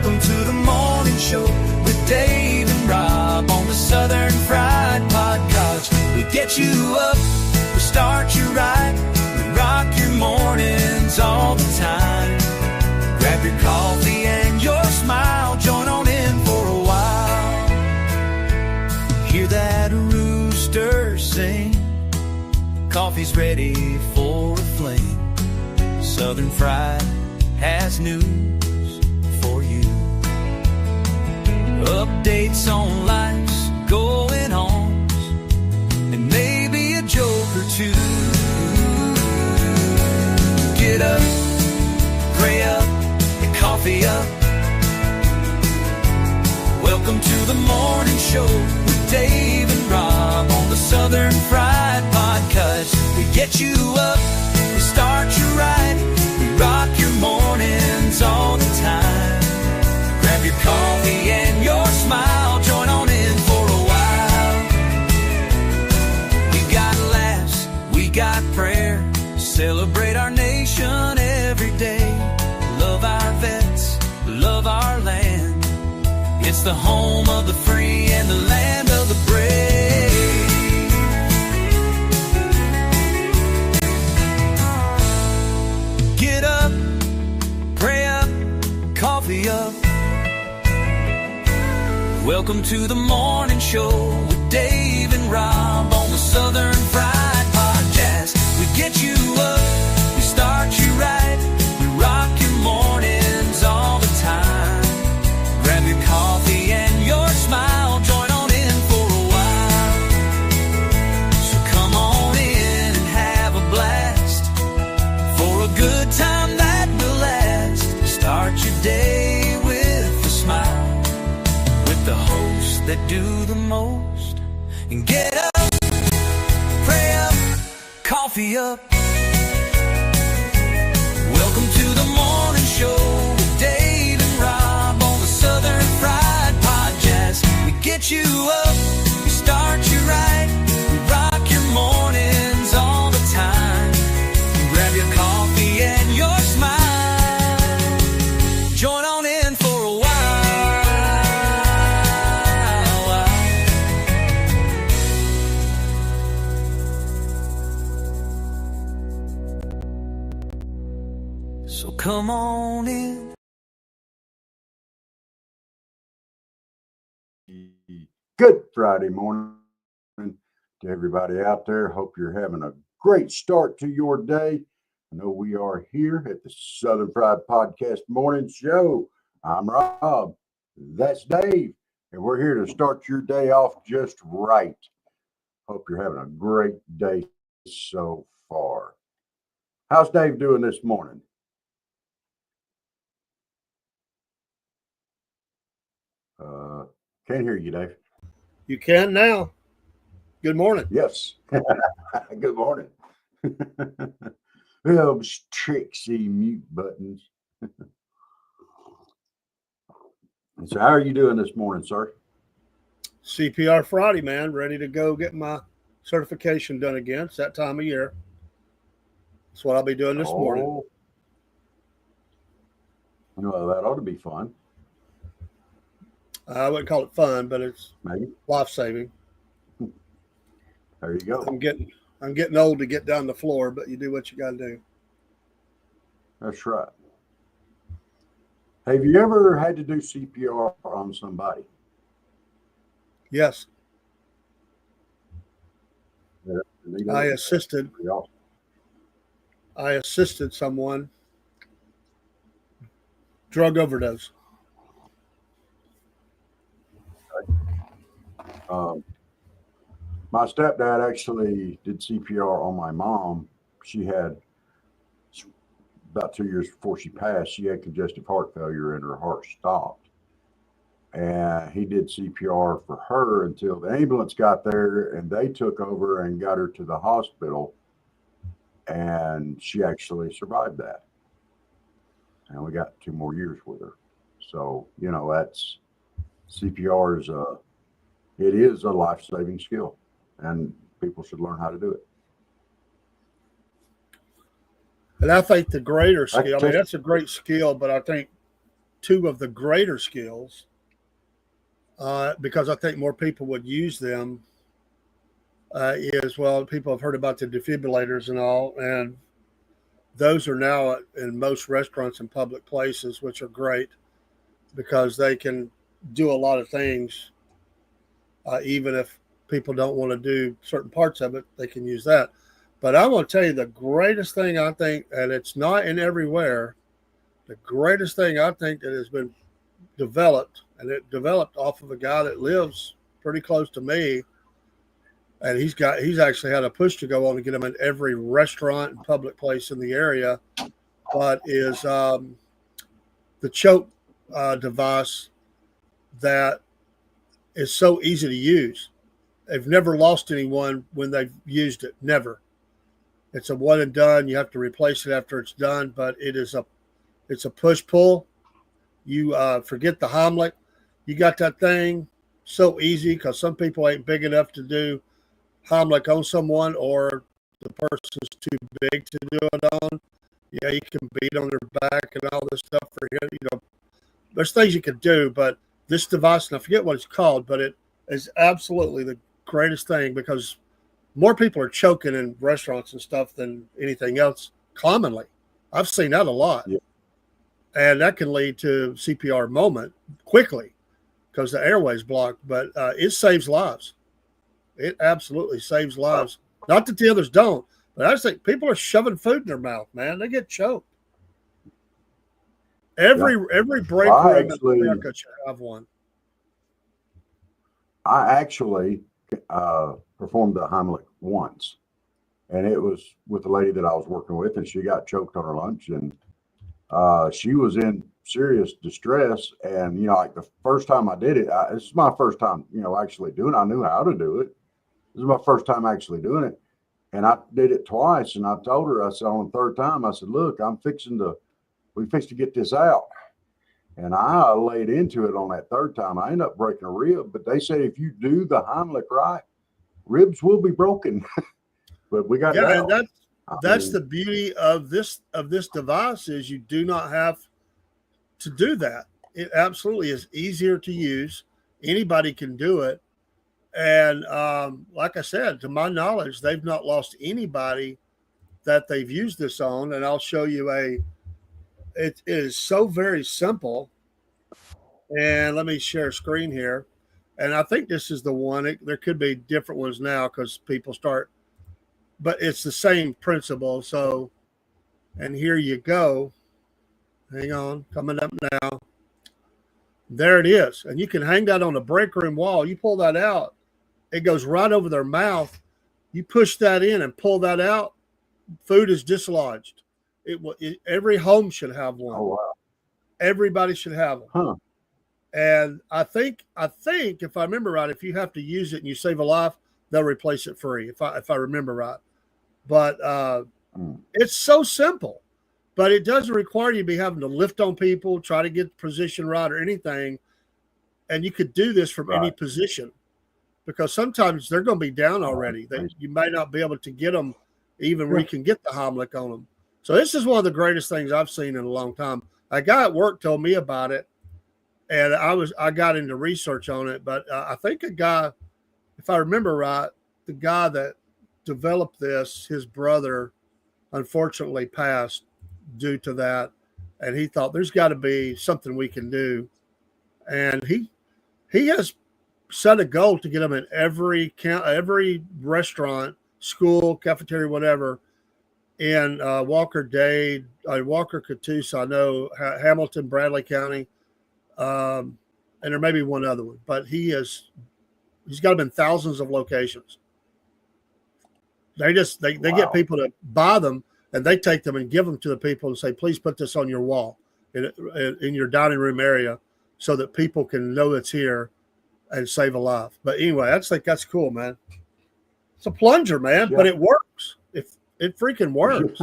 Welcome to the morning show with Dave and Rob on the Southern Fried Podcast. We get you up, we start you right, we rock your mornings all the time. Grab your coffee and your smile, join on in for a while. Hear that rooster sing, coffee's ready for a fling. Southern Fried has news for you. Updates on life's going on, and maybe a joke or two. Get up, pray up, and coffee up. Welcome to the morning show with Dave and Rob on the Southern Fried Podcast. We get you up, we start you right, we rock your mornings all the time. Grab your coffee and your smile, join on in for a while. We got laughs, we got prayer, celebrate our nation every day. Love our vets, love our land. It's the home of the free and the land of the brave. Get up, pray up, coffee up. Welcome to the morning show with Dave and Rob on the Southern Fried Podcast. We get you up, we start you right, we rock your mornings all the time. Grab your coffee and your smile, join on in for a while. So come on in and have a blast, for a good time that will last. Start your day with a smile, with the hosts that do the most. And get up, pray up, coffee up. Welcome to the morning show with Dave and Rob on the Southern Fried Podcast. We get you up, we start you right, we rock your mornings all the time. Grab your coffee and your smile, join on in for a while. So come on in. Good Friday morning to everybody out there. Hope you're having a great start to your day. I know we are here at the Southern Fried Podcast Morning Show. I'm Rob. That's Dave. And we're here to start your day off just right. Hope you're having a great day so far. How's Dave doing this morning? Can't hear you, Dave. You can now. Good morning. Yes. Good morning. Those tricksy mute buttons. So how are you doing this morning, sir? CPR Friday, man. Ready to go get my certification done again. It's that time of year. That's what I'll be doing this morning. Well, that ought to be fun. I wouldn't call it fun, but it's Maybe life-saving. There you go. I'm getting old to get down the floor, but you do what you got to do. That's right. Have you ever had to do CPR on somebody? Yes. Yeah, I assisted someone. Drug overdose. My stepdad actually did CPR on my mom. She had, about 2 years before she passed, she had congestive heart failure and her heart stopped. And he did CPR for her until the ambulance got there and they took over and got her to the hospital. And she actually survived that. And we got 2 more years with her. So, you know, that's CPR is a life-saving skill, and people should learn how to do it. And I think the greater skill, I mean, that's a great skill, but I think two of the greater skills because I think more people would use them. Is, well, people have heard about the defibrillators and all, and those are now in most restaurants and public places, which are great because they can do a lot of things. Even if people don't want to do certain parts of it, they can use that. But I want to tell you the greatest thing I think, and it's not in everywhere, the greatest thing I think that has been developed, and it developed off of a guy that lives pretty close to me. And he's actually had a push to go on to get them in every restaurant and public place in the area. But is the choke device that is so easy to use. They've never lost anyone when they've used it. Never. It's a one and done. You have to replace it after it's done. But it's a push pull. You forget the Heimlich. You got that thing so easy because some people ain't big enough to do Heimlich on someone, or the person's too big to do it on. Yeah, you can beat on their back and all this stuff for him. You know, there's things you can do, but this device, and I forget what it's called, but it is absolutely the greatest thing because more people are choking in restaurants and stuff than anything else commonly. I've seen that a lot. Yeah. And that can lead to CPR moment quickly because the airway's blocked, but it saves lives. It absolutely saves lives. Not that the others don't, but I just think people are shoving food in their mouth, man. They get choked. Every break room in America should have one. I actually performed the Heimlich once, and it was with the lady that I was working with, and she got choked on her lunch, and she was in serious distress. And, you know, like the first time I did it, this is my first time, you know, actually doing it. I knew how to do it. This is my first time actually doing it. And I did it twice. And I told her, I said, on the third time, I said, look, we fixed to get this out. And I laid into it on that third time. I ended up breaking a rib. But they say if you do the Heimlich right, ribs will be broken. But we got and that's the beauty of this device is you do not have to do that. It absolutely is easier to use. Anybody can do it. And like I said, to my knowledge, they've not lost anybody that they've used this on. And I'll show you it is so very simple. And let me share a screen here. And I think this is the one. There could be different ones now because people start, but it's the same principle. So, and here you go. Hang on, coming up now. There it is. And you can hang that on the break room wall. You pull that out, it goes right over their mouth. You push that in and pull that out, food is dislodged. Every home should have one. Oh, wow. Everybody should have one. Huh. And I think if I remember right, if you have to use it and you save a life, they'll replace it free. If I remember right, but it's so simple. But it doesn't require you to be having to lift on people, try to get the position right or anything. And you could do this from any position because sometimes they're going to be down already. You might not be able to get them even where you can get the Heimlich on them. So this is one of the greatest things I've seen in a long time. A guy at work told me about it, and I got into research on it. But I think a guy, if I remember right, the guy that developed this, his brother, unfortunately passed due to that, and he thought there's got to be something we can do, and he has set a goal to get them in every restaurant, school, cafeteria, whatever, in Walker Dade, Walker Catoosa, I know, Hamilton, Bradley County, and there may be one other one, but he's got them in thousands of locations. They get people to buy them, and they take them and give them to the people and say, please put this on your wall in your dining room area so that people can know it's here and save a life. But anyway, I think that's cool, man. It's a plunger, man, but it works. It freaking works.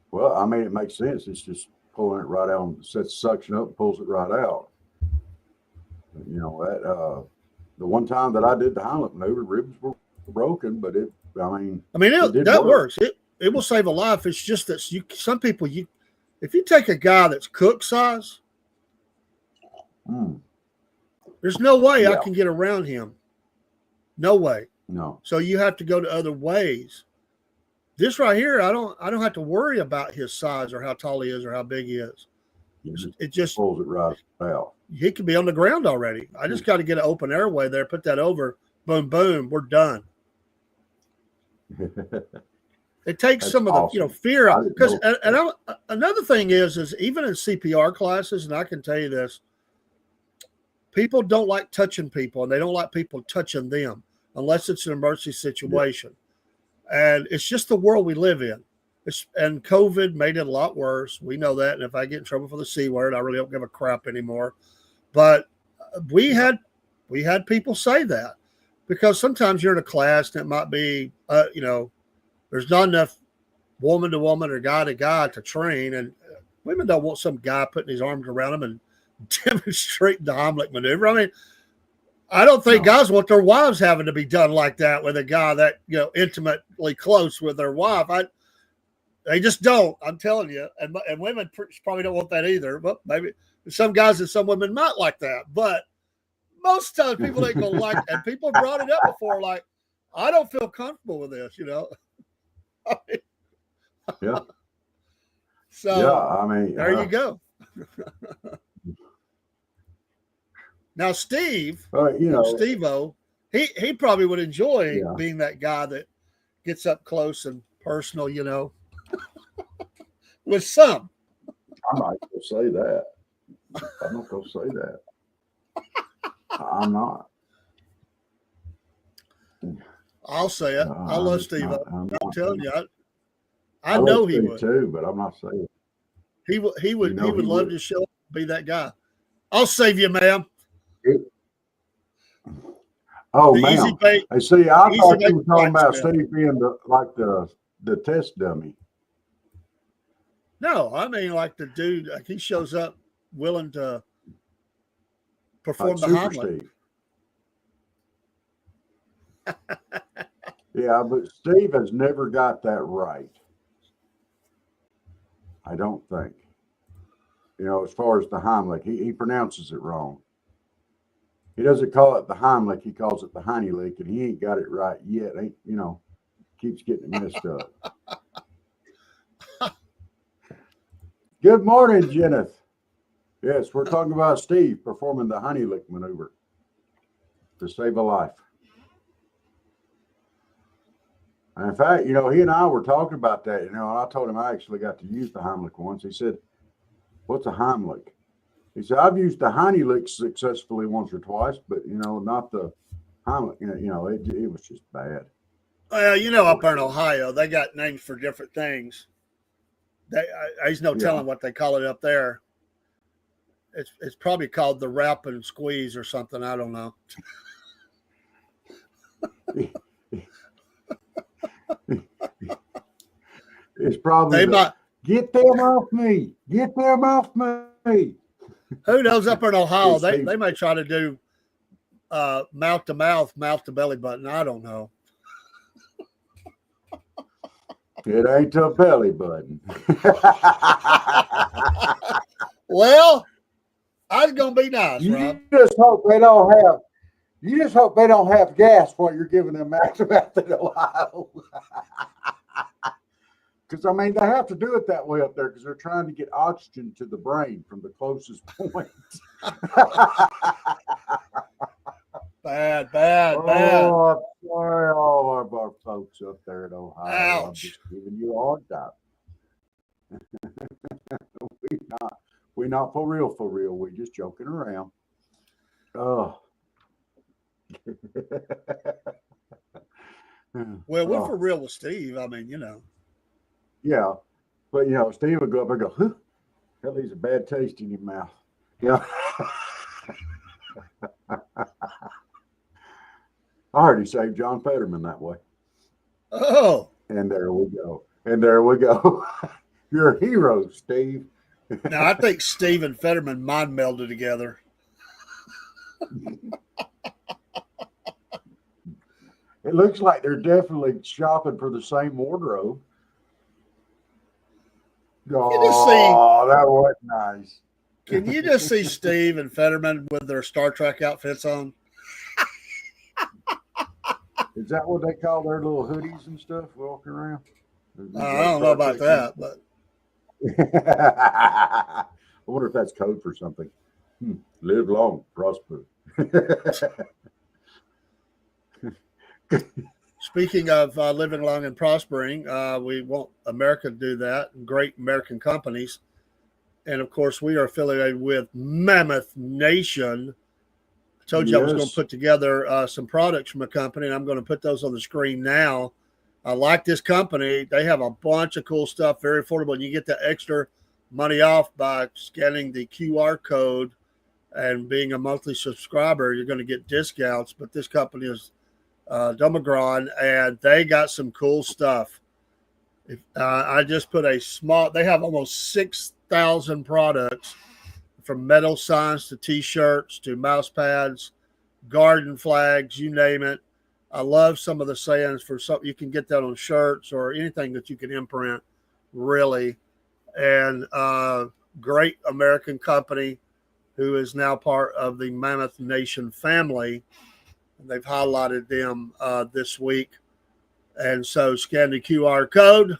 Well, I mean, it makes sense. It's just pulling it right out, sets suction up, pulls it right out. You know, that the one time that I did the Heimlich maneuver, ribs were broken, but that works. It will save a life. It's just that some people If you take a guy that's Cook size, Mm, there's no way I yeah. can get around him. No way. No. So you have to go to other ways. This right here, I don't have to worry about his size or how tall he is or how big he is. It just pulls it right out. he could be on the ground already. I just got to get an open airway there, put that over, boom, boom, we're done. It takes That's some of awesome. the fear out, because know. another thing is even in CPR classes, and I can tell you this, people don't like touching people, and they don't like people touching them unless it's an emergency situation. Yeah. And it's just the world we live in. And COVID made it a lot worse. We know that. And if I get in trouble for the C word, I really don't give a crap anymore. But we had people say that, because sometimes you're in a class and it might be, there's not enough woman to woman or guy to guy to train. And women don't want some guy putting his arms around them and demonstrating the Heimlich maneuver. I mean, I don't think guys want their wives having to be done like that with a guy that, intimately close with their wife. They just don't. I'm telling you. And women probably don't want that either. But maybe some guys and some women might like that. But most times people ain't going to like it. And people brought it up before, like, I don't feel comfortable with this, Yeah. So, yeah, I mean, there you go. Now, Steve, Steve-O, he probably would enjoy being that guy that gets up close and personal, with some. I'm not going to say that. I'm not going to say that. I'm not. I'll say it. I love Steve-O. I'm telling you, I I know love he Steve would. too, but I'm not saying it. He would love to show up and be that guy. I'll save you, ma'am. Oh, The ma'am. easy pay. Hey, see, I easy thought pay you were talking about blacksmith. Steve being the test dummy. No, I mean like the dude. Like he shows up willing to perform Like the Super Heimlich. Steve. Yeah, but Steve has never got that right. I don't think. As far as the Heimlich, he pronounces it wrong. He doesn't call it the Heimlich, he calls it the Heimlich, and he ain't got it right yet. Keeps getting it messed up. Good morning, Jenneth. Yes, we're talking about Steve performing the Heimlich maneuver to save a life. And in fact, he and I were talking about that. And I told him I actually got to use the Heimlich once. He said, "What's a Heimlich?" He said, "I've used the Heimlich successfully once or twice, but not the Heimlich. It was just bad." Well, up there in Ohio, they got names for different things. There's no telling what they call it up there. It's probably called the wrap and squeeze or something. I don't know. It's probably get them off me. Get them off me. Who knows? Up in Ohio, they might try to do mouth to mouth, mouth to belly button. I don't know. It ain't a belly button. Well, I was gonna be nice, Rob. You just hope they don't have gas while you're giving them mouth to mouth in Ohio. Because they have to do it that way up there because they're trying to get oxygen to the brain from the closest point. Bad. Oh, sorry, all of our folks up there in Ohio. Ouch. I'm just giving you a hard time. We're not for real. We're just joking around. Oh. Well, we're for real with Steve. Yeah, but Steve would go up and go, "Huh, hell, he's a bad taste in your mouth." Yeah. I heard he saved John Fetterman that way. Oh. And there we go. You're a hero, Steve. Now, I think Steve and Fetterman mind melded together. It looks like they're definitely shopping for the same wardrobe. Oh, that was nice. Can you just see Steve and Fetterman with their Star Trek outfits on? Is that what they call their little hoodies and stuff walking around? I don't know about that, but I wonder if that's code for something. Live long, prosper. speaking of living long and prospering, we want America to do that, great American companies. And of course, we are affiliated with Mammoth Nation. I told you I was going to put together some products from a company, and I'm going to put those on the screen now. I like this company. They have a bunch of cool stuff, very affordable. And you get the extra money off by scanning the QR code and being a monthly subscriber. You're going to get discounts, but this company is Domagron, and they got some cool stuff. I just put they have almost 6,000 products, from metal signs to T-shirts to mouse pads, garden flags, you name it. I love some of the sayings for something. You can get that on shirts or anything that you can imprint, really. And great American company who is now part of the Mammoth Nation family. They've highlighted them this week. And so scan the QR code,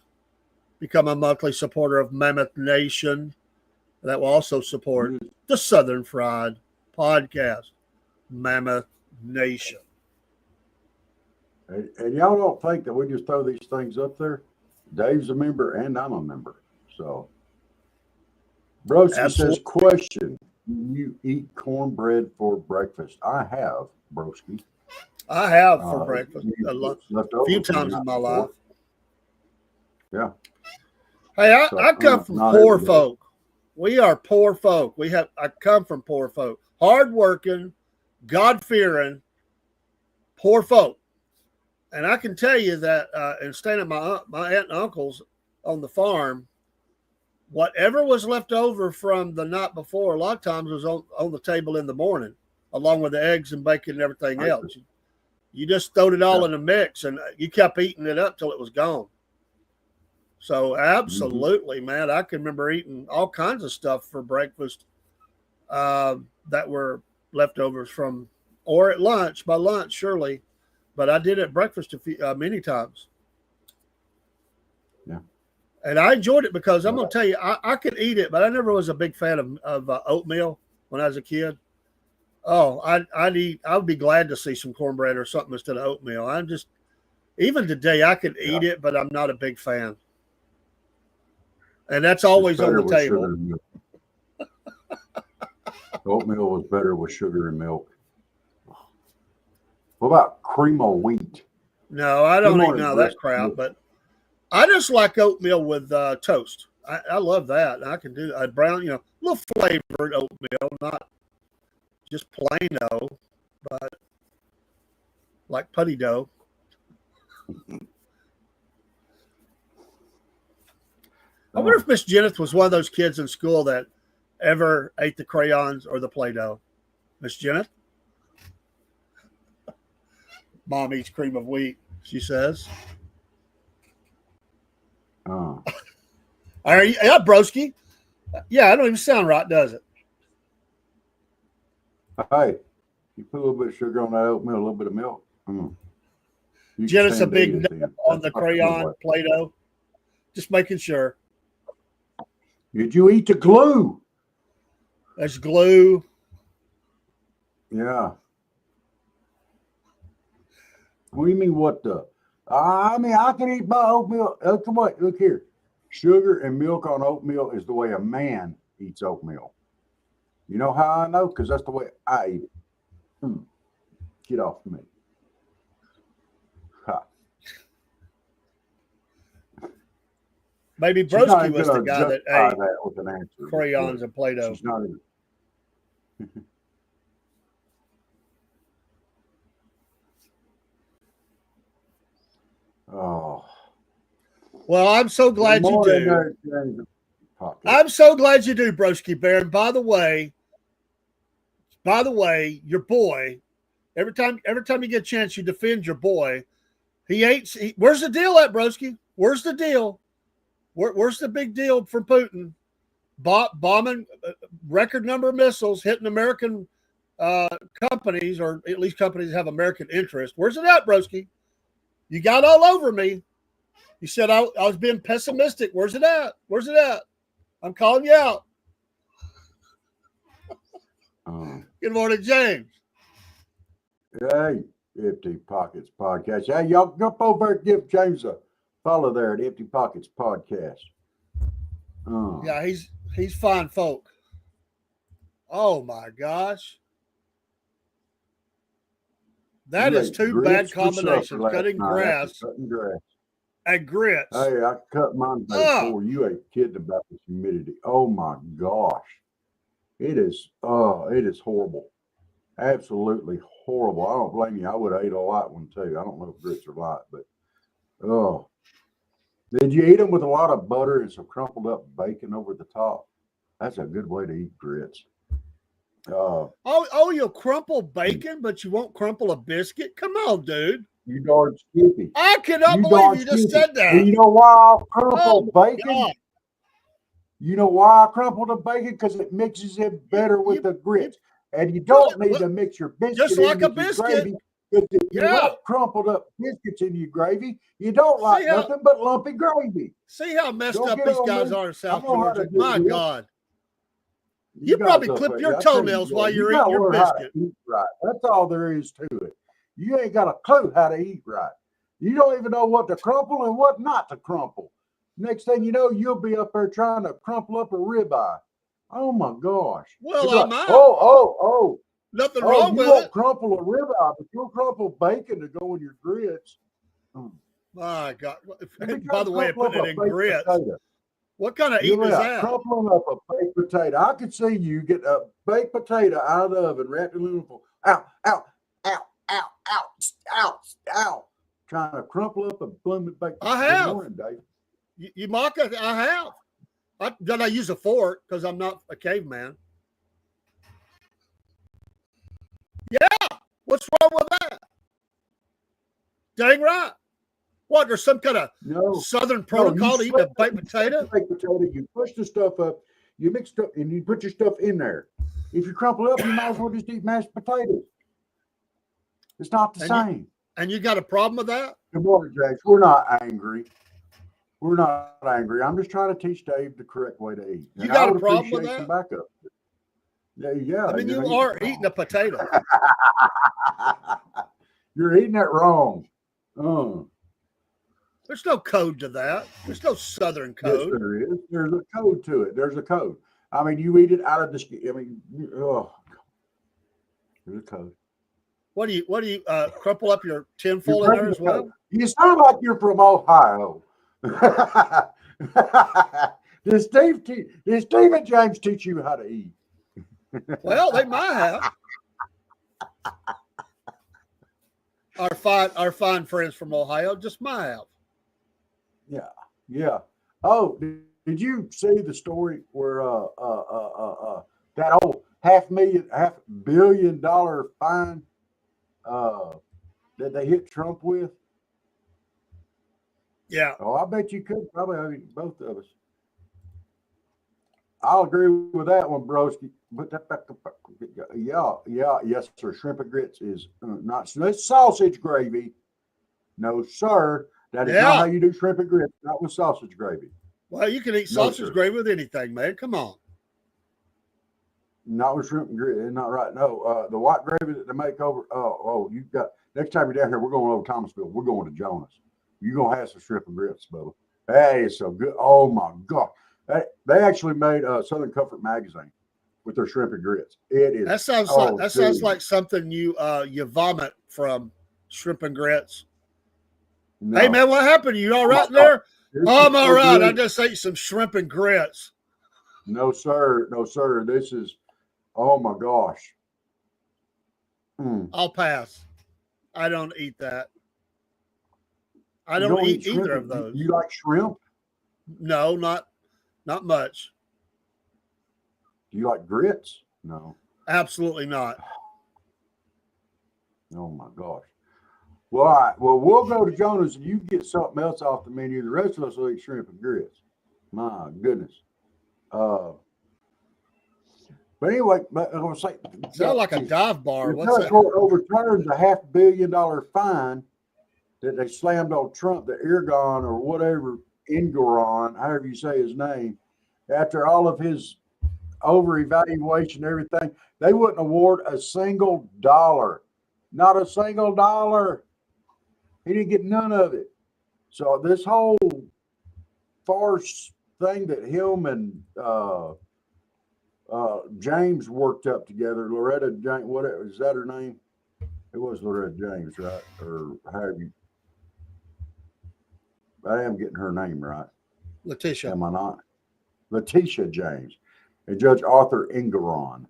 become a monthly supporter of Mammoth Nation. That will also support the Southern Fried Podcast, Mammoth Nation. And y'all don't think that we just throw these things up there? Dave's a member and I'm a member. So, Broski says, question, do you eat cornbread for breakfast? I have, Broski. I have for breakfast a few times in my life. Yeah. Hey, I come from poor folk. We are poor folk. I come from poor folk. Hardworking, God-fearing, poor folk. And I can tell you that in staying at my aunt and uncle's on the farm, whatever was left over from the night before, a lot of times was on the table in the morning, along with the eggs and bacon and everything else. You just throwed it all in a mix, and you kept eating it up till it was gone. So absolutely, man, I can remember eating all kinds of stuff for breakfast that were leftovers from, or at lunch, by lunch, surely. But I did at breakfast many times. Yeah. And I enjoyed it because I'm going to tell you, I could eat it, but I never was a big fan of oatmeal when I was a kid. Oh, I would be glad to see some cornbread or something instead of oatmeal. Even today, I could eat it, but I'm not a big fan. And that's always on the table. Oatmeal was better with sugar and milk. What about cream of wheat? No, I don't eat none of that crap, but I just like oatmeal with toast. I love that. I can do a brown, a little flavored oatmeal, not just plain oat, but like putty dough. I wonder if Miss Jenneth was one of those kids in school that ever ate the crayons or the Play-Doh. Miss Jenneth? Mom eats cream of wheat, she says. Oh. Are you, yeah, broski? Yeah, I don't even sound right, does it? Hey, you put a little bit of sugar on that oatmeal, a little bit of milk. Jenneth's a big no on the crayon Play-Doh. Just making sure. Did you eat the glue? There's glue. Yeah. What do you mean, what the? I can eat my oatmeal. Come on, look here. Sugar and milk on oatmeal is the way a man eats oatmeal. You know how I know? Because that's the way I eat it. Get off me. Ha. Maybe Broski was the guy that ate crayons and Play-Doh. She's not even. Oh. Well, I'm so glad you do. I'm so glad you do, Broski Bear. And by the way, your boy, every time you get a chance, you defend your boy. Where's the deal at, Broski? Where's the deal? Where's the big deal for Putin? Bombing record number of missiles hitting American companies, or at least companies that have American interest. Where's it at, broski? You got all over me. You said I was being pessimistic. Where's it at? Where's it at? I'm calling you out. Good morning, James. Hey, Empty Pockets Podcast. Hey, y'all go over and give James a follow there at Empty Pockets Podcast. Yeah, he's fine folk. Oh my gosh. That is two bad combinations. Cutting grass and grits. Hey, I cut mine before. You ain't kidding about the humidity. Oh my gosh. It is horrible. Absolutely horrible. I don't blame you. I would have ate a light one too. I don't know if grits are light, but did you eat them with a lot of butter and some crumpled up bacon over the top? That's a good way to eat grits. You'll crumple bacon, but you won't crumple a biscuit? Come on, dude. You darn skippy. I cannot believe you just said that. And you know why I crumple bacon? God. You know why I crumple the bacon? Because it mixes it better with the grits. And you don't need to mix your biscuit just like a biscuit. Gravy, because if you like crumpled up biscuits in your gravy, you don't like nothing but lumpy gravy. See how messed up these guys are in South Georgia? My God. You probably clip your toenails while you're eating your biscuit. Right. That's all there is to it. You ain't got a clue how to eat right. You don't even know what to crumple and what not to crumple. Next thing you know, you'll be up there trying to crumple up a ribeye. Oh my gosh. Well, I'm out. Nothing wrong with it. You won't crumple a ribeye, but you'll crumple bacon to go in your grits. My God. By the way, putting it in grits. Potato. What kind of eating is that? Crumpling up a baked potato. I could see you get a baked potato out of the oven, wrapped in aluminum foil. Ow. Trying to crumple up a blooming baked potato. I have. Good morning, Dave. You mock it? I have. Then I use a fork because I'm not a caveman. Yeah. What's wrong with that? Dang right. What, there's some kind of Southern protocol to eat a baked potato? Baked potato, you push the stuff up, you mix it up, and you put your stuff in there. If you crumple it up, you might as well just eat mashed potatoes. It's not the same. And you got a problem with that? Good morning, James. We're not angry. We're not angry. I'm just trying to teach Dave the correct way to eat. You got a problem with that? Backup. Yeah. I mean, you are eating a potato. You're eating it wrong. There's no code to that. There's no Southern code. Yes, there is. There's a code to it. There's a code. I mean, you eat it out of the skin. I mean, there's a code. What do you crumple up your tinfoil in there as well? You sound like you're from Ohio. Did Steve and James teach you how to eat? Well, they might have. Our fine friends from Ohio just might have. Yeah. Oh, did you see the story where that old $500 billion fine that they hit Trump with? Yeah. Oh, I bet you could probably. I mean, both of us. I'll agree with that one, broski. But yes, sir. Shrimp and grits is not sausage gravy. No, sir. That is not how you do shrimp and grits. Not with sausage gravy. Well, you can eat sausage gravy with anything, man. Come on. Not with shrimp and grits. Not right. No, the white gravy that they make over. You got. Next time you're down here, we're going over Thomasville. We're going to Jonas. You're gonna have some shrimp and grits, Bubba. That is so good. Oh my God. They actually made Southern Comfort magazine with their shrimp and grits. It is. That sounds like something you vomit from, shrimp and grits. No. Hey man, what happened? You all right there? I'm all right. I just ate some shrimp and grits. No sir. This is. Oh my gosh. I'll pass. I don't eat that. I don't eat either of those. You like shrimp? No, not much. Do you like grits? No. Absolutely not. Oh my gosh. Well, all right. Well, we'll go to Jonas and you get something else off the menu. The rest of us will eat shrimp and grits. My goodness. But anyway, but I was saying, Sound like a dive bar. the What's appellate that? court overturns a $500 million fine that they slammed on Trump, the Ergon or whatever, Engoron, however you say his name, after all of his over evaluation, everything. They wouldn't award a single dollar, not a single dollar. He didn't get none of it. So this whole farce thing that him and James worked up together, Loretta James, what is that her name? It was Loretta James, right? Or how have you? I am getting her name right. Letitia. Am I not? Letitia James and Judge Arthur Engeron.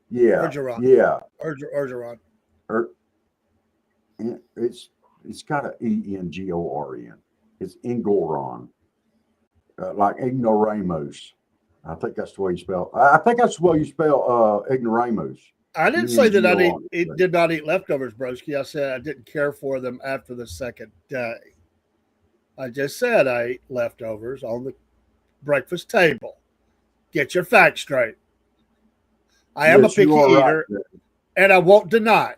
Yeah. Orgeron. Yeah. Orgeron. It's got an Engoren. It's Engoron. Like ignoramus. I think that's the way you spell. I think that's the way you spell ignoramus. I didn't say that I did not eat leftovers, broski. I said I didn't care for them after the second day. I just said I ate leftovers on the breakfast table. Get your facts straight. I am a picky eater, and I won't deny.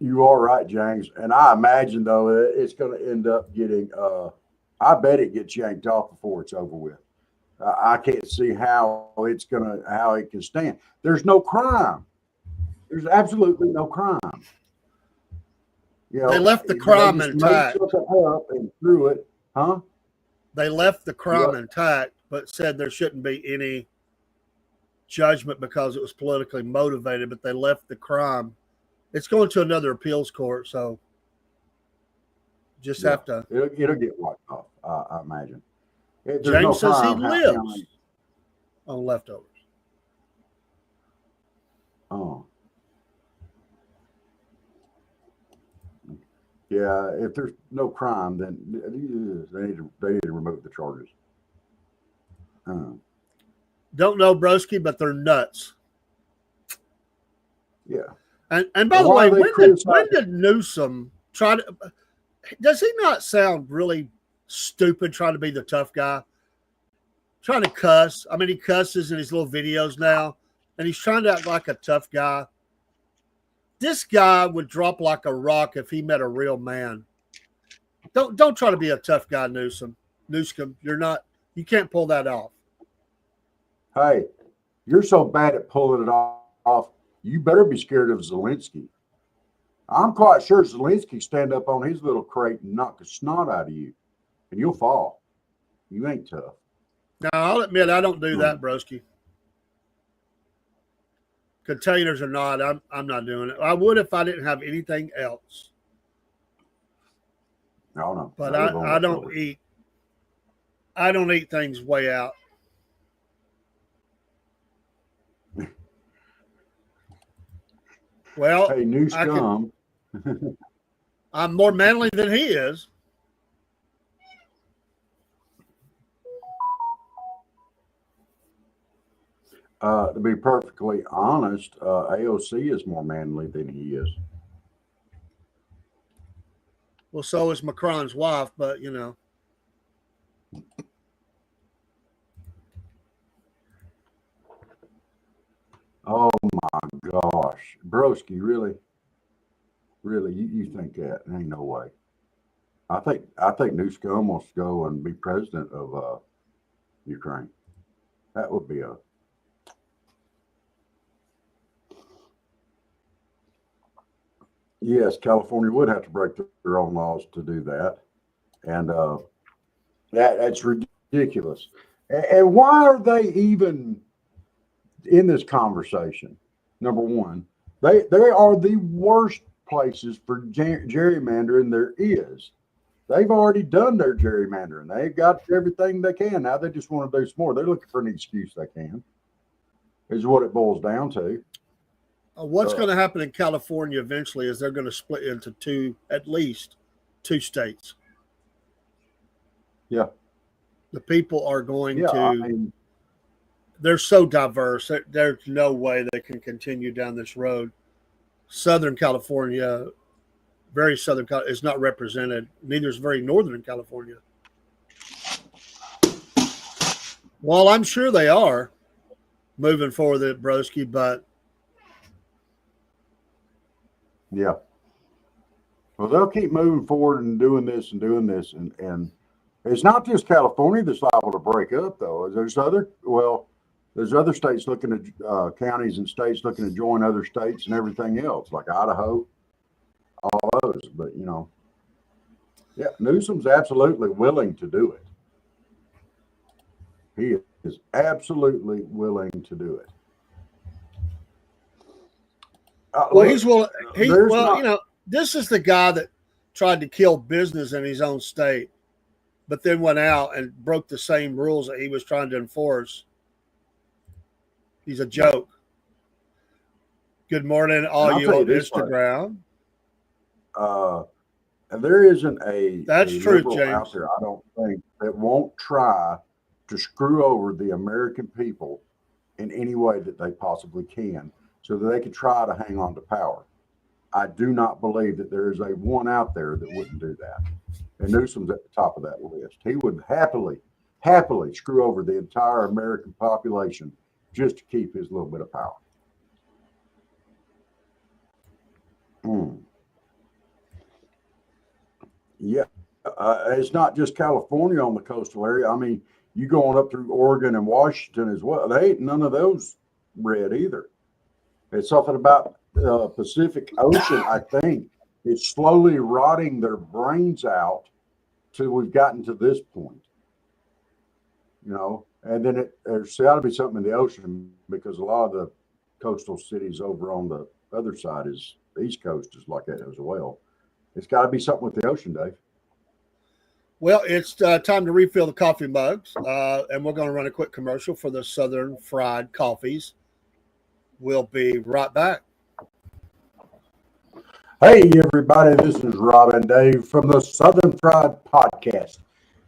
You are right, James. And I imagine, though, it's going to end up getting, I bet it gets yanked off before it's over with. I can't see how it can stand. There's no crime. There's absolutely no crime. You know, they left the crime intact. Up and threw it, huh? They left the crime intact, but said there shouldn't be any judgment because it was politically motivated. But they left the crime. It's going to another appeals court, so just have to. It'll get wiped off, I imagine. James says he lives on leftovers. Oh. Yeah, if there's no crime, then they need to remove the charges. Don't know, broski, but they're nuts. Yeah. And by the way, when did Newsom try to? Does he not sound really stupid trying to be the tough guy? Trying to cuss. I mean, he cusses in his little videos now, and he's trying to act like a tough guy. This guy would drop like a rock if he met a real man. Don't try to be a tough guy, Newsom. You're not. You can't pull that off. Hey, you're so bad at pulling it off. You better be scared of Zelensky. I'm quite sure Zelensky stand up on his little crate and knock the snot out of you, and you'll fall. You ain't tough. Now, I'll admit I don't do that, broski. Containers or not, I'm not doing it. I would if I didn't have anything else. No. But I don't eat. I don't eat things way out. Well, hey, new scum. I'm more manly than he is. To be perfectly honest, AOC is more manly than he is. Well, so is Macron's wife, but you know. Oh my gosh, broski, really, you think that? Ain't no way. I think New Scum wants to go and be president of Ukraine. That would be a. Yes, California would have to break their own laws to do that, and that's ridiculous. And why are they even in this conversation? Number one, they are the worst places for gerrymandering there is. They've already done their gerrymandering. They've got everything they can. Now they just want to do some more. They're looking for an excuse they can, is what it boils down to. What's going to happen in California eventually is they're going to split into at least two states. Yeah. The people are going to. I mean, they're so diverse. There's no way they can continue down this road. Southern California, very Southern, is not represented. Neither is very Northern California. Well, I'm sure they are moving forward at Broski, but yeah. Well, they'll keep moving forward and doing this, and it's not just California that's liable to break up, though. There's other states looking at counties and states looking to join other states and everything else, like Idaho, all those. But yeah, Newsom's absolutely willing to do it. He is absolutely willing to do it. well, he's willing. This is the guy that tried to kill business in his own state, but then went out and broke the same rules that he was trying to enforce. He's a joke. Good morning, all you on Instagram. And there isn't That's true, James, out there, I don't think, that won't try to screw over the American people in any way that they possibly can so that they can try to hang on to power. I do not believe that there is a one out there that wouldn't do that. And Newsom's at the top of that list. He would happily screw over the entire American population just to keep his little bit of power. Yeah, it's not just California on the coastal area. I mean, you going up through Oregon and Washington as well. They ain't none of those red either. It's something about the Pacific Ocean, I think. It's slowly rotting their brains out till we've gotten to this point. And then there's got to be something in the ocean, because a lot of the coastal cities over on the other side the East Coast is like that as well. It's got to be something with the ocean, Dave. Well, it's time to refill the coffee mugs, and we're going to run a quick commercial for the Southern Fried Coffees. We'll be right back. Hey, everybody, this is Rob and Dave from the Southern Fried Podcast.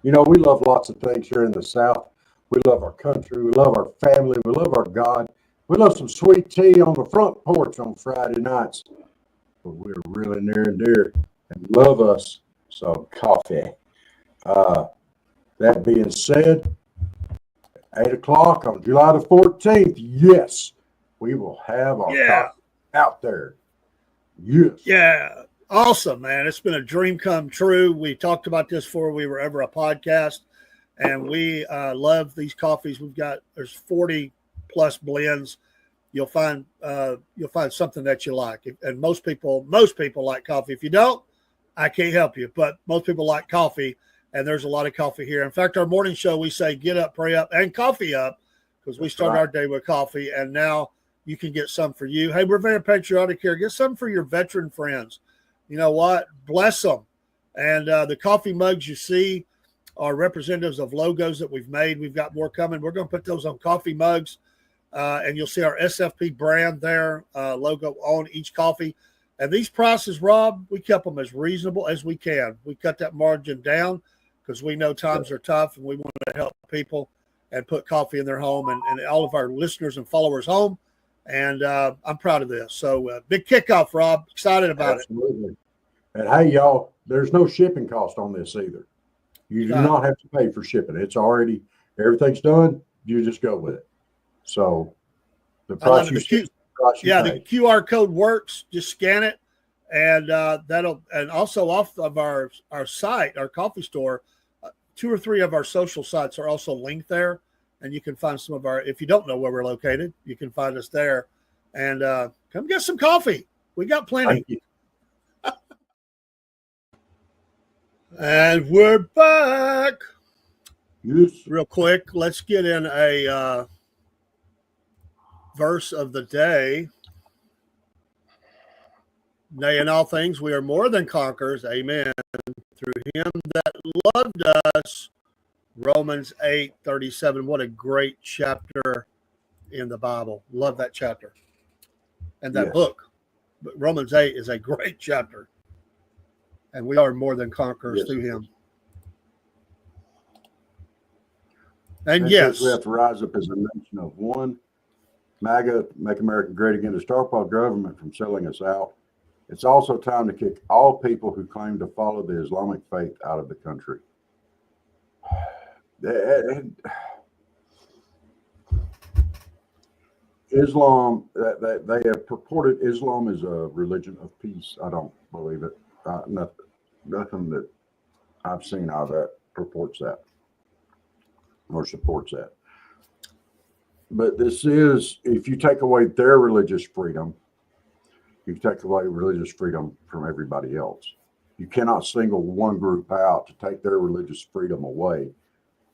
We love lots of things here in the South. We love our country. We love our family. We love our God. We love some sweet tea on the front porch on Friday nights. But we're really near and dear and love us some coffee. That being said, 8 o'clock on July the 14th, yes, we will have our coffee out there. Yes. Yeah. Awesome, man. It's been a dream come true. We talked about this before we were ever a podcast, and we love these coffees. There's 40 plus blends. You'll find something that you like. And most people like coffee. If you don't, I can't help you, but most people like coffee, and there's a lot of coffee here. In fact, our morning show, we say get up, pray up, and coffee up, because we start our day with coffee, and now you can get some for you. Hey, we're very patriotic here. Get some for your veteran friends. You know what? Bless them. And the coffee mugs you see are representatives of logos that we've made. We've got more coming. We're going to put those on coffee mugs, and you'll see our SFP brand there, logo on each coffee. And these prices, Rob, we kept them as reasonable as we can. We cut that margin down because we know times are tough, and we want to help people and put coffee in their home and all of our listeners and followers' home. And I'm proud of this. So big kickoff, Rob. Excited about it. Absolutely. And hey, y'all, there's no shipping cost on this either. You do not have to pay for shipping. It's already, everything's done. You just go with it. So the price you see, the QR code works. Just scan it, and and also off of our site, our coffee store, 2 or 3 of our social sites are also linked there. And you can find some of if you don't know where we're located, you can find us there. And come get some coffee. We got plenty. And we're back. Yes. Real quick, let's get in a verse of the day. Nay, in all things, we are more than conquerors. Amen. Through him that loved us. Romans 8:37. What a great chapter in the Bible. Love that chapter. And that book. But Romans 8 is a great chapter. And we are more than conquerors through him. And yes, we have to rise up as a nation of one. MAGA, Make America Great Again, to stop our government from selling us out. It's also time to kick all people who claim to follow the Islamic faith out of the country. Islam, they have purported Islam is a religion of peace. I don't believe it. Nothing that I've seen out of that purports that or supports that. But this is, if you take away their religious freedom, you take away religious freedom from everybody else. You cannot single one group out to take their religious freedom away.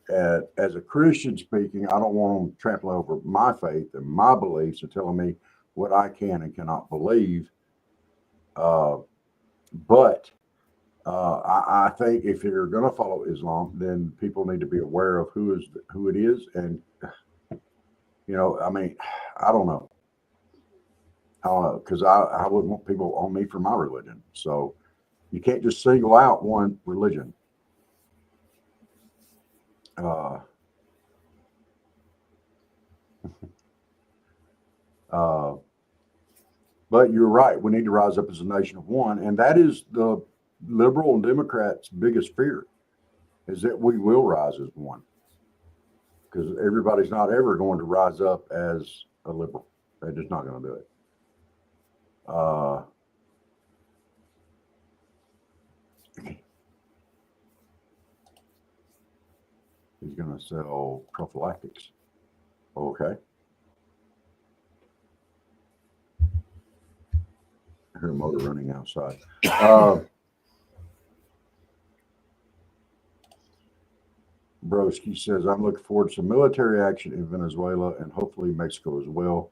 As a Christian speaking, I don't want them trampling over my faith and my beliefs and telling me what I can and cannot believe. But I think if you're going to follow Islam, then people need to be aware of who it is. And, you know, I mean, I don't know. Because I wouldn't want people on me for my religion. So you can't just single out one religion. But you're right. We need to rise up as a nation of one. And that is the liberal and Democrats' biggest fear, is that we will rise as one. Because everybody's not ever going to rise up as a liberal. They're just not going to do it. He's going to sell prophylactics. Okay. I hear a motor running outside. Broski says, I'm looking forward to some military action in Venezuela and hopefully Mexico as well.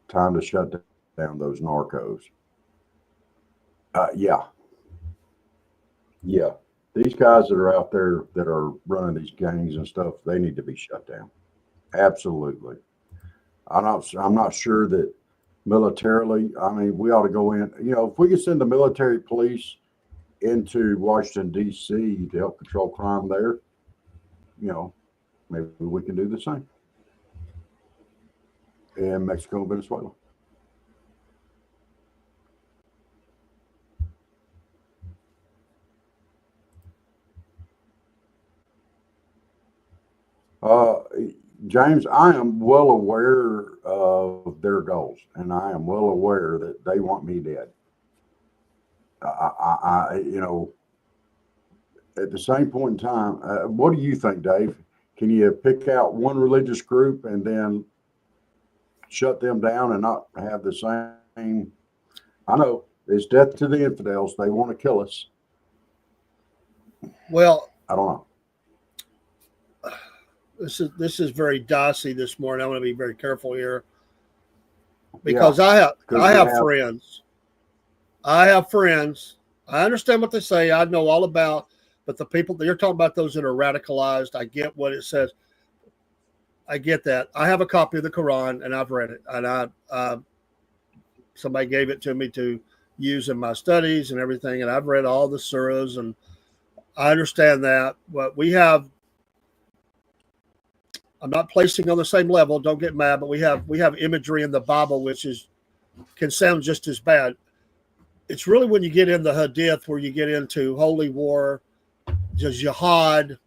Time to shut down those narcos. Yeah. These guys that are out there that are running these gangs and stuff, they need to be shut down. Absolutely. I'm not sure that militarily, I mean, we ought to go in, you know, if we could send the military police into Washington, D.C. to help control crime there, you know, maybe we can do the same in Mexico and Venezuela. James, I am well aware of their goals, and I am well aware that they want me dead. You know, at the same point in time, what do you think, Dave? Can you pick out one religious group and then shut them down and not have the same? I know it's death to the infidels. They want to kill us. Well, I don't know. This is very dicey this morning. I want to be very careful here because I have friends. I have friends. I understand what they say. I know all about, but the people that you're talking about, those that are radicalized, I get what it says. I get that. I have a copy of the Quran and I've read it, and somebody gave it to me to use in my studies and everything, and I've read all the surahs, and I understand that. But we have. I'm not placing on the same level. Don't get mad, but we have imagery in the Bible which can sound just as bad. It's really when you get in the Hadith where you get into holy war, jihad.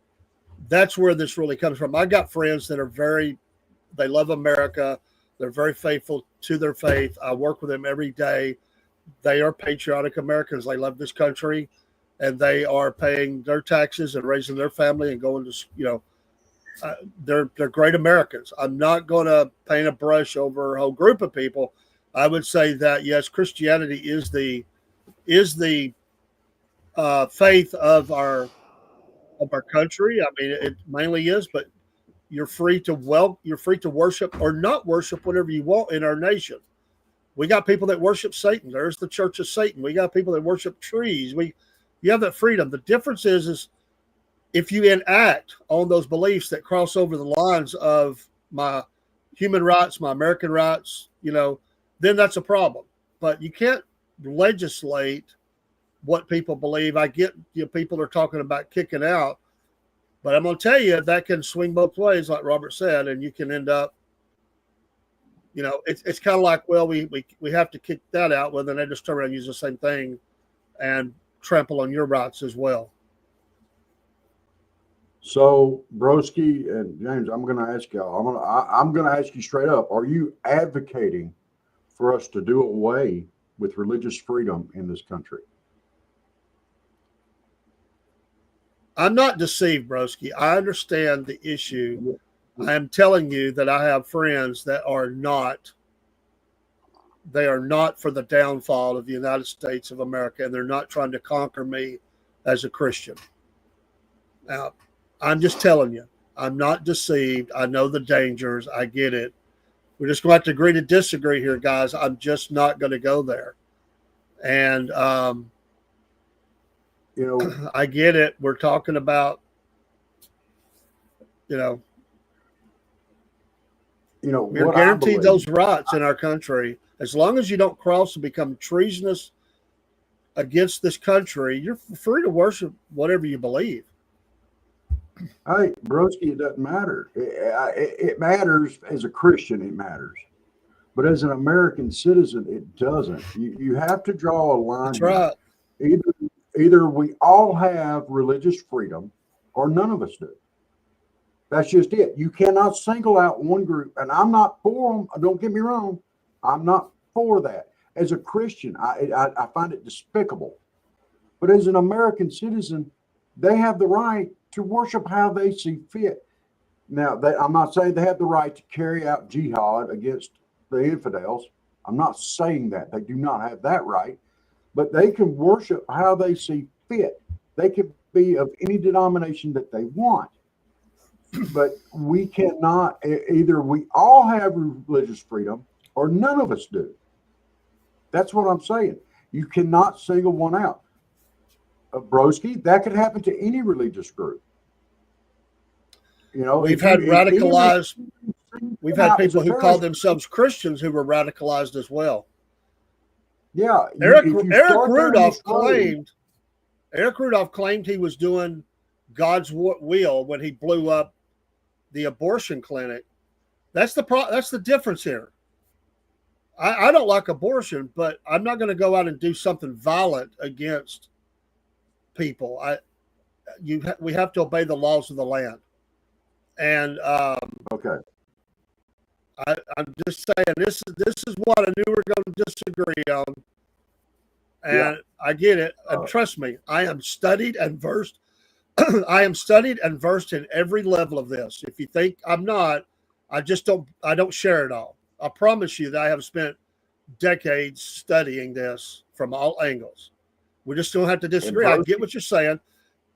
That's where this really comes from. I got friends that they love America. They're very faithful to their faith. I work with them every day. They are patriotic Americans. They love this country, and they are paying their taxes and raising their family and going to, you know. They're great Americans. I'm not going to paint a brush over a whole group of people. I would say that yes, Christianity is the faith of our country. I mean, it mainly is, but you're free to worship or not worship whatever you want in our nation. We got people that worship Satan. There's the Church of Satan. We got people that worship trees. You have that freedom. The difference is if you enact on those beliefs that cross over the lines of my human rights, my American rights, you know, then that's a problem. But you can't legislate what people believe. I get, you know, people are talking about kicking out, but I'm going to tell you that can swing both ways, like Robert said, and you can end up, you know, it's kind of like, well, we have to kick that out. Well, then they just turn around and use the same thing and trample on your rights as well. So, Broski and James, I'm going to ask y'all. I'm going to ask you straight up. Are you advocating for us to do away with religious freedom in this country? I'm not deceived, Broski. I understand the issue. I am telling you that I have friends that are not. They are not for the downfall of the United States of America, and they're not trying to conquer me as a Christian. Now, I'm just telling you, I'm not deceived. I know the dangers. I get it. We're just going to have to agree to disagree here, guys. I'm just not going to go there. And, I get it. We're talking about, we're guaranteed those rights in our country. As long as you don't cross and become treasonous against this country, you're free to worship whatever you believe. Hey, Broski, it doesn't matter. It matters as a Christian, it matters. But as an American citizen, it doesn't. You have to draw a line. That's right. Either we all have religious freedom or none of us do. That's just it. You cannot single out one group. And I'm not for them. Don't get me wrong. I'm not for that. As a Christian, I find it despicable. But as an American citizen, they have the right to worship how they see fit. Now, I'm not saying they have the right to carry out jihad against the infidels. I'm not saying that. They do not have that right. But they can worship how they see fit. They can be of any denomination that they want. But we cannot, either we all have religious freedom or none of us do. That's what I'm saying. You cannot single one out. Broski, that could happen to any religious group. We've had radicalized. We've had people who call themselves Christians who were radicalized as well. Yeah, Eric Rudolph claimed he was doing God's will when he blew up the abortion clinic. That's the difference here. I don't like abortion, but I'm not going to go out and do something violent against people. We have to obey the laws of the land. And okay, I'm just saying this is what I knew we were going to disagree on. And I get it. And trust me, I am studied and versed. I am studied and versed in every level of this. If you think I'm not, I don't share it all. I promise you that I have spent decades studying this from all angles. We just don't have to disagree. I get what you're saying.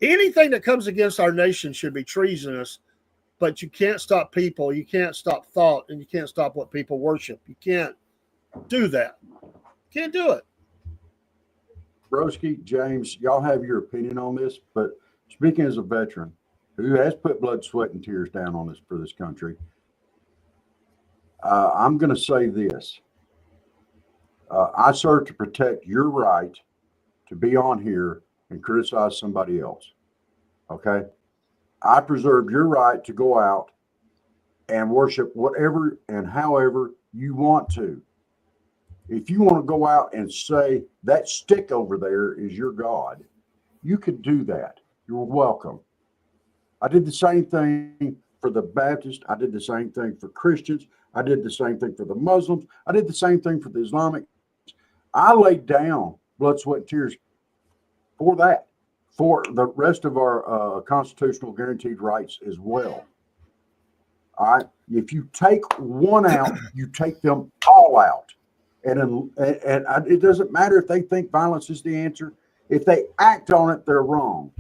Anything that comes against our nation should be treasonous, but you can't stop people. You can't stop thought, and you can't stop what people worship. You can't do that. Can't do it. Broski, James, y'all have your opinion on this, but speaking as a veteran who has put blood, sweat, and tears down on this for this country, I'm going to say this. I serve to protect your right to be on here and criticize somebody else. Okay? I preserve your right to go out and worship whatever and however you want to. If you want to go out and say that stick over there is your God, you could do that. You're welcome. I did the same thing for the Baptists. I did the same thing for Christians. I did the same thing for the Muslims. I did the same thing for the Islamic. I laid down blood, sweat, and tears for that, for the rest of our constitutional guaranteed rights as well. All right. If you take one out, you take them all out. And it doesn't matter if they think violence is the answer. If they act on it, they're wrong.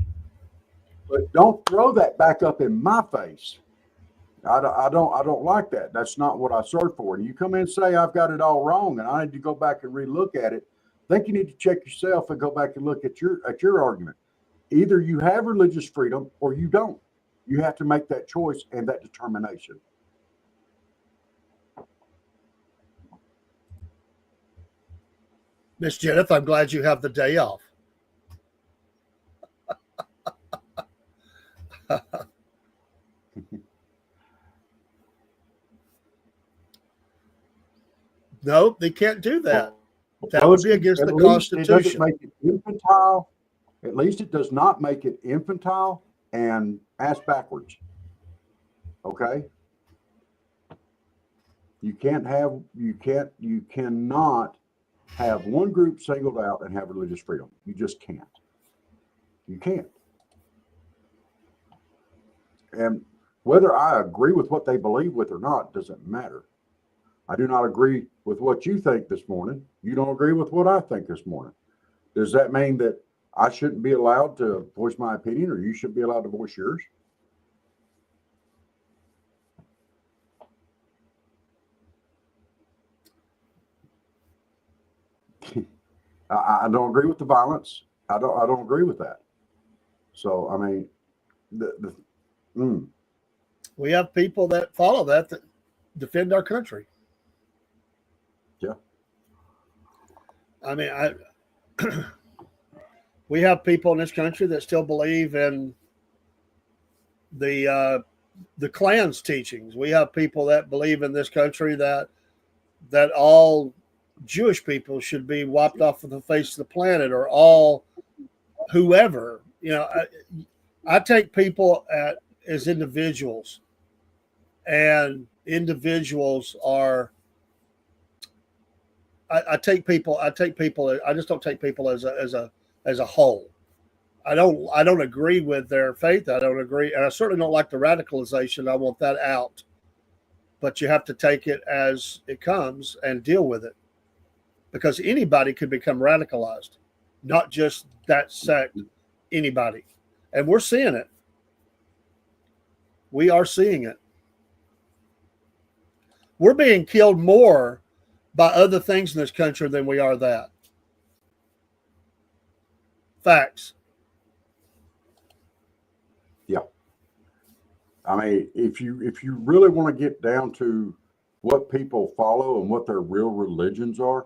But don't throw that back up in my face. I don't like that. That's not what I serve for. And you come in and say I've got it all wrong, and I need to go back and relook at it. I think you need to check yourself and go back and look at your argument. Either you have religious freedom or you don't. You have to make that choice and that determination. Miss Jennifer, I'm glad you have the day off. No, they can't do that. That would be against the Constitution. It doesn't make it infantile. At least it does not make it infantile and ass backwards. Okay? You cannot have one group singled out and have religious freedom. You just can't. You can't. And whether I agree with what they believe with or not doesn't matter. I do not agree with what you think this morning. You don't agree with what I think this morning. Does that mean that I shouldn't be allowed to voice my opinion, or you should be allowed to voice yours? I don't agree with the violence. I don't agree with that. So I mean, we have people that follow that defend our country. Yeah. I mean, we have people in this country that still believe in the Klan's teachings. We have people that believe in this country that all Jewish people should be wiped off of the face of the planet, or all whoever. You know, I take people as individuals, and individuals are. I take people. I just don't take people as a whole. I don't agree with their faith. I don't agree, and I certainly don't like the radicalization. I want that out. But you have to take it as it comes and deal with it, because anybody could become radicalized, not just that sect. Anybody, and we're seeing it. We are seeing it. We're being killed more by other things in this country than we are that. Facts. Yeah. I mean, if you really want to get down to what people follow and what their real religions are,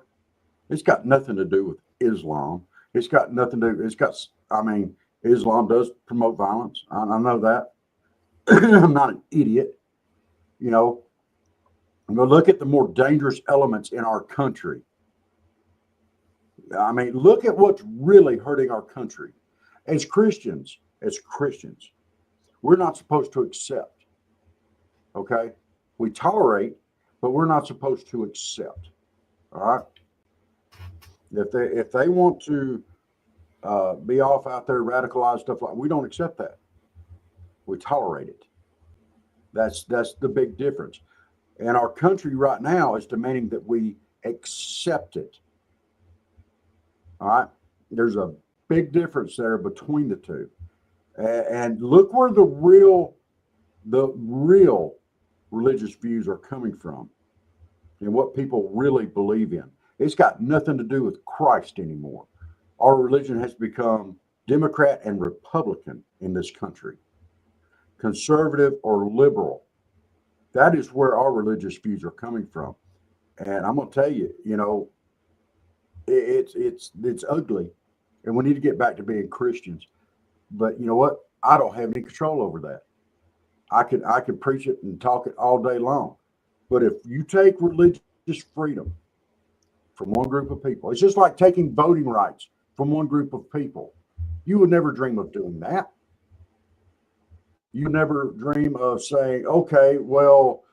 it's got nothing to do with Islam. It's got nothing to do. I mean, Islam does promote violence. I know that. I'm not an idiot. You know, I'm going to look at the more dangerous elements in our country. I mean, look at what's really hurting our country. As Christians, we're not supposed to accept. Okay? We tolerate, but we're not supposed to accept. All right? If they want to be off out there, radicalized stuff like, we don't accept that. We tolerate it. That's the big difference. And our country right now is demanding that we accept it. All right. There's a big difference there between the two. And look where the real religious views are coming from and what people really believe in. It's got nothing to do with Christ anymore. Our religion has become Democrat and Republican in this country, conservative or liberal. That is where our religious views are coming from. And I'm going to tell you, you know, it's ugly, and we need to get back to being Christians. But you know what? I don't have any control over that. I could preach it and talk it all day long. But if you take religious freedom from one group of people, it's just like taking voting rights from one group of people. You would never dream of doing that. You never dream of saying, okay, well,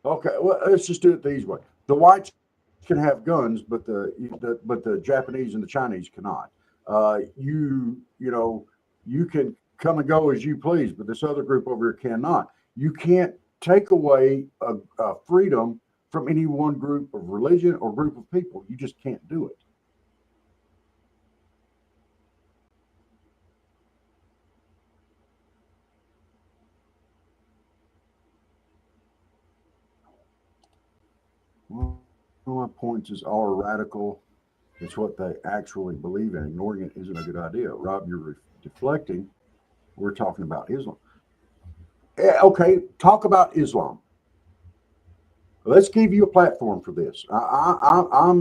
let's just do it these way. The whites can have guns, but the Japanese and the Chinese cannot. You can come and go as you please, but this other group over here cannot. You can't take away a freedom from any one group of religion or group of people. You just can't do it. One of my points is all radical. It's what they actually believe in. Ignoring it isn't a good idea. Rob, you're deflecting. We're talking about Islam. Okay, talk about Islam. Let's give you a platform for this. I'm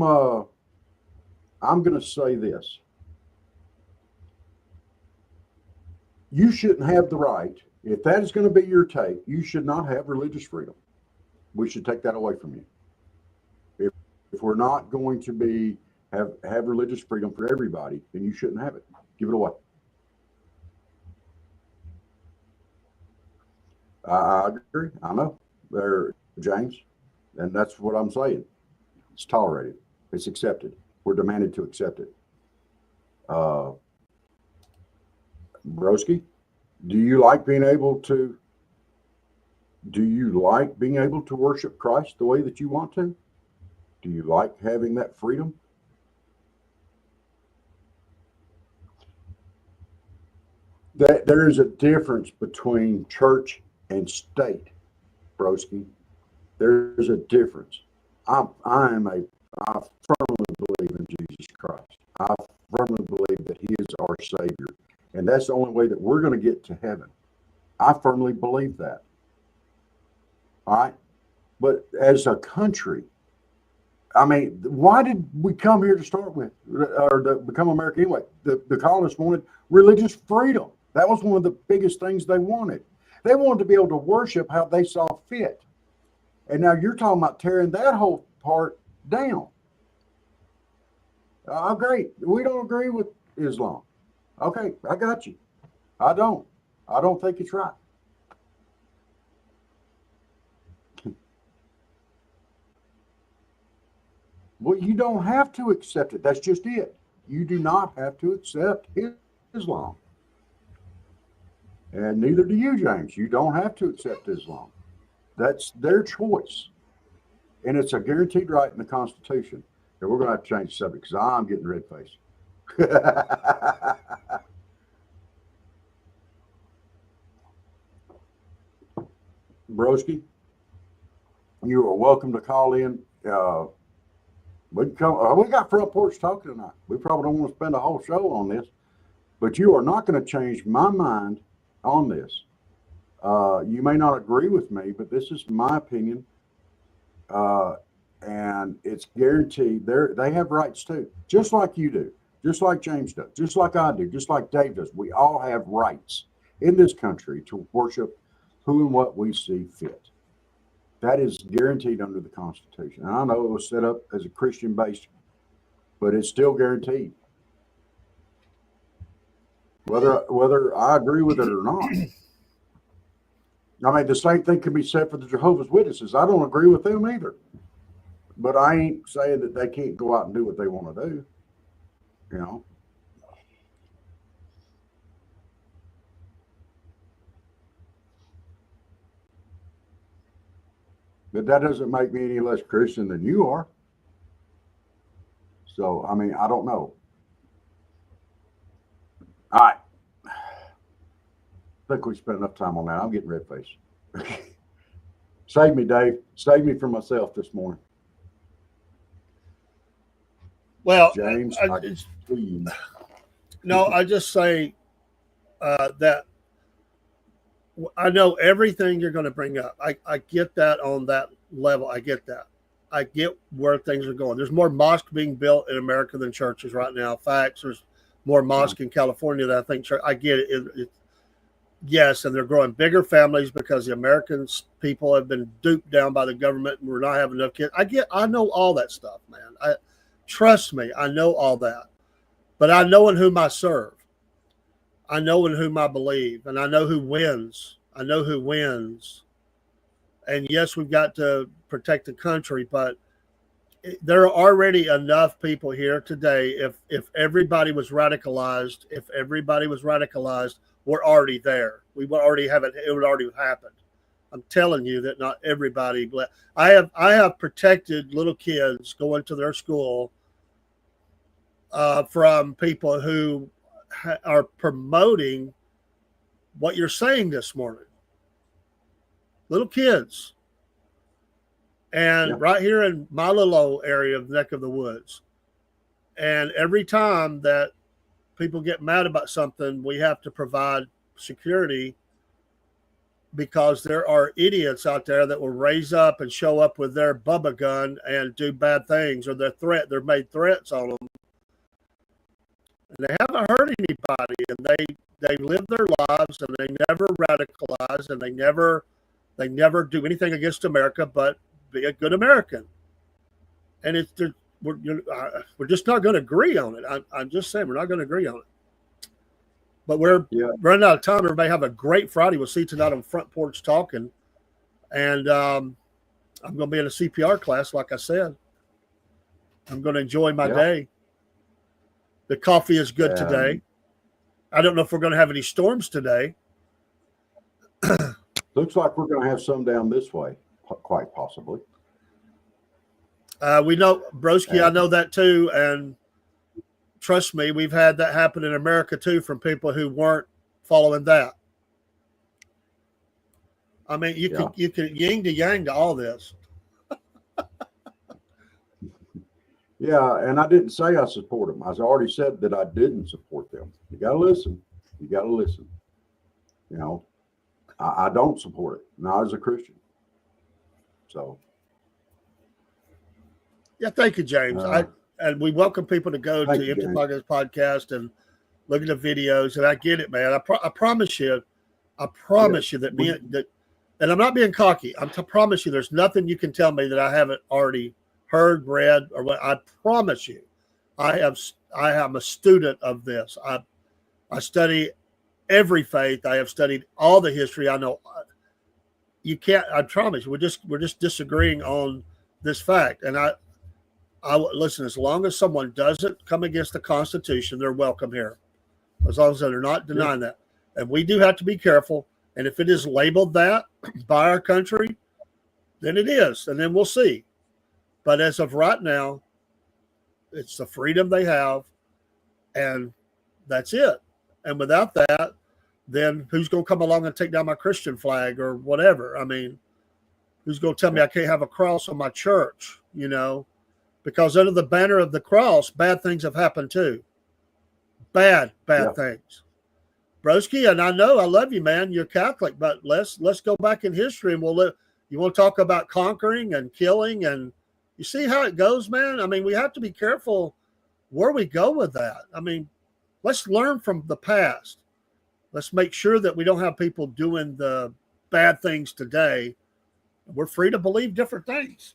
going to say this. You shouldn't have the right. If that is going to be your take, you should not have religious freedom. We should take that away from you. If we're not going to have religious freedom for everybody, then you shouldn't have it. Give it away. I agree. I know. There, James, and that's what I'm saying. It's tolerated. It's accepted. We're demanded to accept it. Broski, do you like being able to? Do you like being able to worship Christ the way that you want to? Do you like having that freedom? There is a difference between church and state, Broski. There's a difference. I firmly believe in Jesus Christ. I firmly believe that He is our Savior, and that's the only way that we're going to get to heaven. I firmly believe that. All right, but as a country, I mean, why did we come here to start with, or to become America anyway? The colonists wanted religious freedom. That was one of the biggest things they wanted. They wanted to be able to worship how they saw fit. And now you're talking about tearing that whole part down. Great. We don't agree with Islam. Okay, I got you. I don't think it's right. Well, you don't have to accept it. That's just it. You do not have to accept Islam. And neither do you, James. You don't have to accept Islam. That's their choice. And it's a guaranteed right in the Constitution. And we're going to have to change the subject because I'm getting red faced. Broski, you are welcome to call in. We got front porch talking tonight. We probably don't want to spend a whole show on this, but you are not going to change my mind on this. You may not agree with me, but this is my opinion, and it's guaranteed. They have rights too, just like you do, just like James does, just like I do, just like Dave does. We all have rights in this country to worship who and what we see fit. That is guaranteed under the Constitution. And I know it was set up as a Christian-based, but it's still guaranteed. Whether I agree with it or not. I mean, the same thing can be said for the Jehovah's Witnesses. I don't agree with them either. But I ain't saying that they can't go out and do what they want to do. You know? But that doesn't make me any less Christian than you are. So, I mean, I don't know. All right. I think we spent enough time on that. I'm getting red faced. Save me, Dave. Save me from myself this morning. Well, James, I just say that I know everything you're going to bring up. I get that on that level. I get that. I get where things are going. There's more mosques being built in America than churches right now. Facts. There's more mosques in California than I think church. I get it. Yes, and they're growing bigger families because the American people have been duped down by the government and we're not having enough kids. I know all that stuff, man. Trust me, I know all that. But I know in whom I serve. I know in whom I believe, and I know who wins. I know who wins. And yes, we've got to protect the country, but there are already enough people here today. If everybody was radicalized, we're already there. We would already have it. It would already have happened. I'm telling you that not everybody. I have protected little kids going to their school from people who are promoting what you're saying this morning. Little kids. And right here in my little old area of the neck of the woods. And every time that people get mad about something, we have to provide security because there are idiots out there that will raise up and show up with their Bubba gun and do bad things, or they're made threats on them. And they haven't hurt anybody, and they live their lives, and they never radicalize, and they never do anything against America but be a good American. And we're just not going to agree on it. I'm just saying we're not going to agree on it. But we're Yeah. running out of time. Everybody have a great Friday. We'll see you tonight on Front Porch Talking. And I'm going to be in a CPR class, like I said. I'm going to enjoy my day. The coffee is good today. I don't know if we're going to have any storms today. Looks like we're going to have some down this way, quite possibly. We know, Broski, I know that too. And trust me, we've had that happen in America too from people who weren't following that. I mean, you can yin to yang to all this. Yeah, and I didn't say I support them. I already said that I didn't support them. You got to listen. You got to listen. You know, I don't support it, not as a Christian. So. Yeah, thank you, James. And we welcome people to go to Empty Pockets Podcast and look at the videos. And I get it, man. I promise you that and I'm not being cocky. I promise you, there's nothing you can tell me that I haven't already heard, read, or what. I promise you, I am a student of this. I study every faith. I have studied all the history. I know you can't. I promise you, we're just disagreeing on this fact. And I listen. As long as someone doesn't come against the Constitution, they're welcome here. As long as they're not denying that, and we do have to be careful. And if it is labeled that by our country, then it is, and then we'll see. But as of right now, it's the freedom they have, and that's it. And without that, then who's going to come along and take down my Christian flag or whatever? I mean, who's going to tell me I can't have a cross on my church, you know? Because under the banner of the cross, bad things have happened too. Bad things. Broski, and I know I love you, man. You're Catholic, but let's go back in history, and you want to talk about conquering and killing, and you see how it goes, man. I mean, we have to be careful where we go with that. I mean, let's learn from the past. Let's make sure that we don't have people doing the bad things today. We're free to believe different things.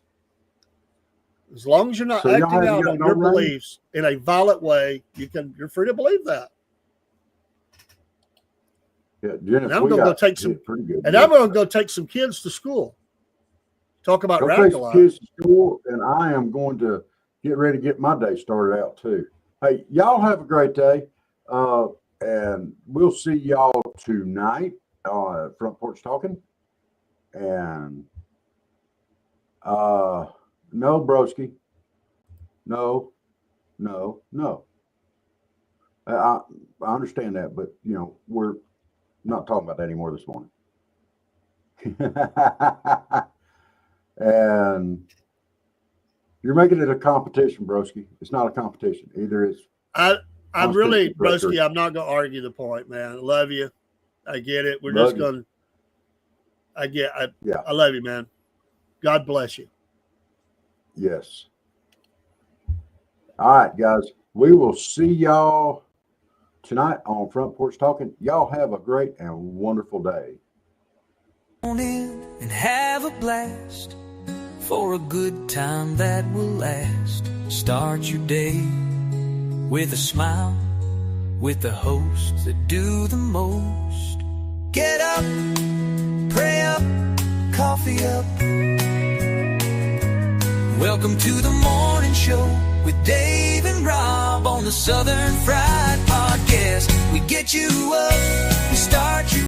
As long as you're not acting out on your beliefs in a violent way, you're free to believe that. Yeah, Jennifer, and I'm going to go take some, and I'm going to go take some kids to school. Talk about radicalizing. Kids to school, and I am going to get ready to get my day started out too. Hey, y'all have a great day, and we'll see y'all tonight on Front Porch Talking. And no, broski, no. I understand that, but you know we're not talking about that anymore this morning. And you're making it a competition, broski. It's not a competition. Either it's I'm really, broski, I'm not going to argue the point, man. I love you. I get it. We're just going to, I love you, man. God bless you. Yes. All right, guys. We will see y'all tonight on Front Porch Talking. Y'all have a great and wonderful day. And have a blast for a good time that will last. Start your day with a smile, with the hosts that do the most. Get up, pray up, coffee up. Welcome to the morning show with Dave and Rob on the Southern Fried Podcast. We get you up, we start you